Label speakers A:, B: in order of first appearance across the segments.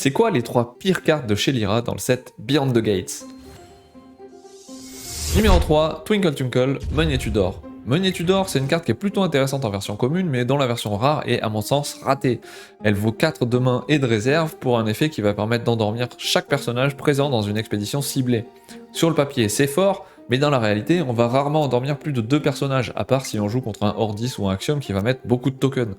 A: C'est quoi les 3 pires cartes de chez Lyra dans le set Beyond the Gates? Numéro 3, Twinkle Twinkle, Meunier Tudor. Meunier Tudor, c'est une carte qui est plutôt intéressante en version commune, mais dont la version rare est, à mon sens, ratée. Elle vaut 4 de main et de réserve pour un effet qui va permettre d'endormir chaque personnage présent dans une expédition ciblée. Sur le papier, c'est fort, mais dans la réalité, on va rarement endormir plus de 2 personnages, à part si on joue contre un Ordis ou un Axiom qui va mettre beaucoup de tokens.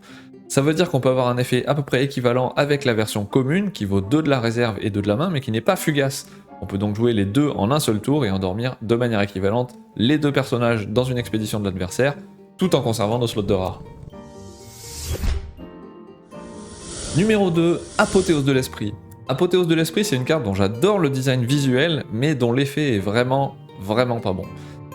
A: Ça veut dire qu'on peut avoir un effet à peu près équivalent avec la version commune, qui vaut 2 de la réserve et 2 de la main, mais qui n'est pas fugace. On peut donc jouer les deux en un seul tour et endormir de manière équivalente les 2 personnages dans une expédition de l'adversaire, tout en conservant nos slots de rare. Numéro 2, Apothéose de l'Esprit. Apothéose de l'Esprit, c'est une carte dont j'adore le design visuel, mais dont l'effet est vraiment pas bon.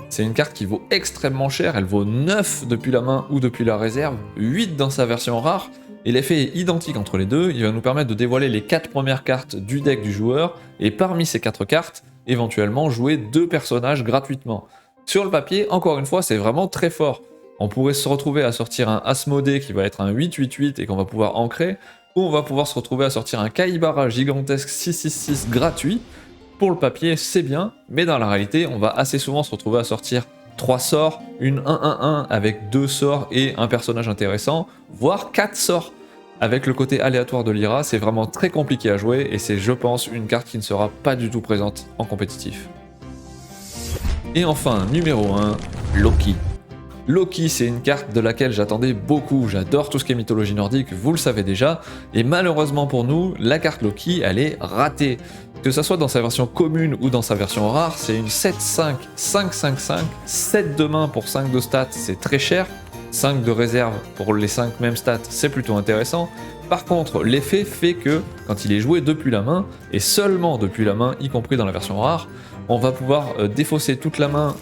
A: C'est une carte qui vaut extrêmement cher, elle vaut 9 depuis la main ou depuis la réserve, 8 dans sa version rare, et l'effet est identique entre les deux, il va nous permettre de dévoiler les 4 premières cartes du deck du joueur, et parmi ces 4 cartes, éventuellement jouer 2 personnages gratuitement. Sur le papier, encore une fois, c'est vraiment très fort. On pourrait se retrouver à sortir un Asmodée qui va être un 8-8-8 et qu'on va pouvoir ancrer, ou on va pouvoir se retrouver à sortir un Kaibara gigantesque 6-6-6 gratuit. Pour le papier, c'est bien, mais dans la réalité, on va assez souvent se retrouver à sortir 3 sorts, une 1-1-1 avec 2 sorts et un personnage intéressant, voire 4 sorts. Avec le côté aléatoire de Lyra, c'est vraiment très compliqué à jouer et c'est, je pense, une carte qui ne sera pas du tout présente en compétitif. Et enfin, numéro 1, Loki. Loki, c'est une carte de laquelle j'attendais beaucoup, j'adore tout ce qui est mythologie nordique, vous le savez déjà, et malheureusement pour nous, la carte Loki, elle est ratée. Que ça soit dans sa version commune ou dans sa version rare, c'est une 7-5, 5-5-5, 7 de main pour 5 de stats, c'est très cher, 5 de réserve pour les 5 mêmes stats, c'est plutôt intéressant. Par contre, l'effet fait que, quand il est joué depuis la main, et seulement depuis la main, y compris dans la version rare, on va pouvoir défausser toute la main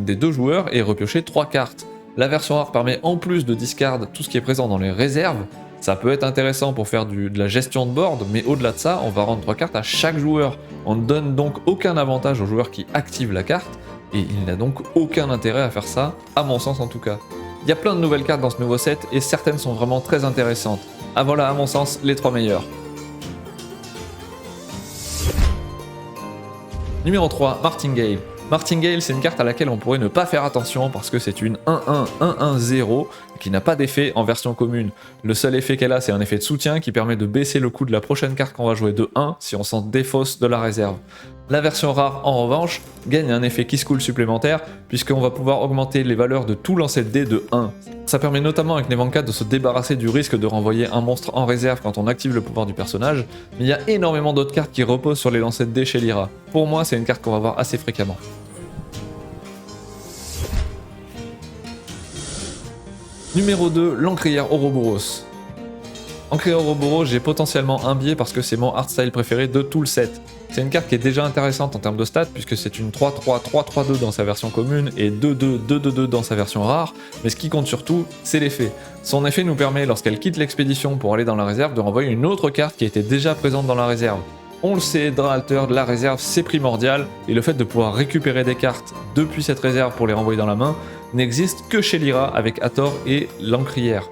A: des 2 joueurs et repiocher 3 cartes. La version rare permet en plus de discard tout ce qui est présent dans les réserves. Ça peut être intéressant pour faire de la gestion de board, mais au-delà de ça, on va rendre 3 cartes à chaque joueur. On ne donne donc aucun avantage au joueur qui active la carte, et il n'a donc aucun intérêt à faire ça, à mon sens en tout cas. Il y a plein de nouvelles cartes dans ce nouveau set, et certaines sont vraiment très intéressantes. Ah voilà, à mon sens, les 3 meilleures. Numéro 3, Martingale. Martingale, c'est une carte à laquelle on pourrait ne pas faire attention parce que c'est une 1-1-1-1-0 qui n'a pas d'effet en version commune. Le seul effet qu'elle a, c'est un effet de soutien qui permet de baisser le coût de la prochaine carte qu'on va jouer de 1 si on s'en défausse de la réserve. La version rare, en revanche, gagne un effet Kiss Cool supplémentaire puisqu'on va pouvoir augmenter les valeurs de tout lancer de dés de 1. Ça permet notamment avec Nevanka de se débarrasser du risque de renvoyer un monstre en réserve quand on active le pouvoir du personnage, mais il y a énormément d'autres cartes qui reposent sur les lancers de dés chez Lyra. Pour moi, c'est une carte qu'on va voir assez fréquemment. Numéro 2, l'Encrière Ouroboros. Encrière Ouroboros, j'ai potentiellement un biais parce que c'est mon artstyle préféré de tout le set. C'est une carte qui est déjà intéressante en termes de stats puisque c'est une 3-3, 3-3-2 dans sa version commune et 2-2, 2-2-2 dans sa version rare, mais ce qui compte surtout, c'est l'effet. Son effet nous permet, lorsqu'elle quitte l'expédition pour aller dans la réserve, de renvoyer une autre carte qui était déjà présente dans la réserve. On le sait, Draalter de la réserve, c'est primordial, et le fait de pouvoir récupérer des cartes depuis cette réserve pour les renvoyer dans la main n'existe que chez Lyra avec Hathor et l'Encrière.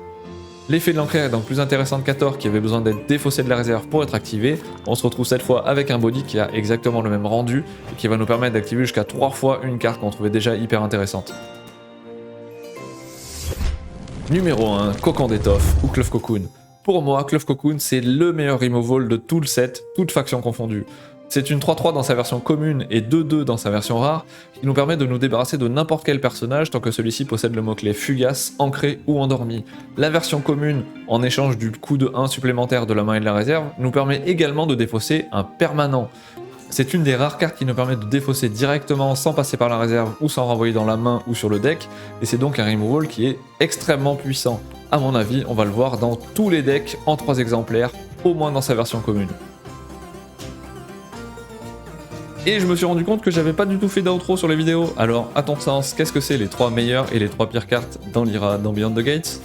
A: L'effet de l'Encrière est donc plus intéressant qu'Hathor qui avait besoin d'être défaussé de la réserve pour être activé. On se retrouve cette fois avec un body qui a exactement le même rendu et qui va nous permettre d'activer jusqu'à 3 fois une carte qu'on trouvait déjà hyper intéressante. Numéro 1, Cocon d'étoffe ou Cluff Cocoon. Pour moi, Cluff Cocoon c'est le meilleur removal de tout le set, toutes factions confondues. C'est une 3-3 dans sa version commune et 2-2 dans sa version rare, qui nous permet de nous débarrasser de n'importe quel personnage tant que celui-ci possède le mot-clé fugace, ancré ou endormi. La version commune, en échange du coût de 1 supplémentaire de la main et de la réserve, nous permet également de défausser un permanent. C'est une des rares cartes qui nous permet de défausser directement sans passer par la réserve ou sans renvoyer dans la main ou sur le deck, et c'est donc un removal qui est extrêmement puissant. A mon avis, on va le voir dans tous les decks en 3 exemplaires, au moins dans sa version commune. Et je me suis rendu compte que j'avais pas du tout fait d'outro sur les vidéos, alors à ton sens, qu'est-ce que c'est les 3 meilleures et les 3 pires cartes dans Lyra dans Beyond the Gates ?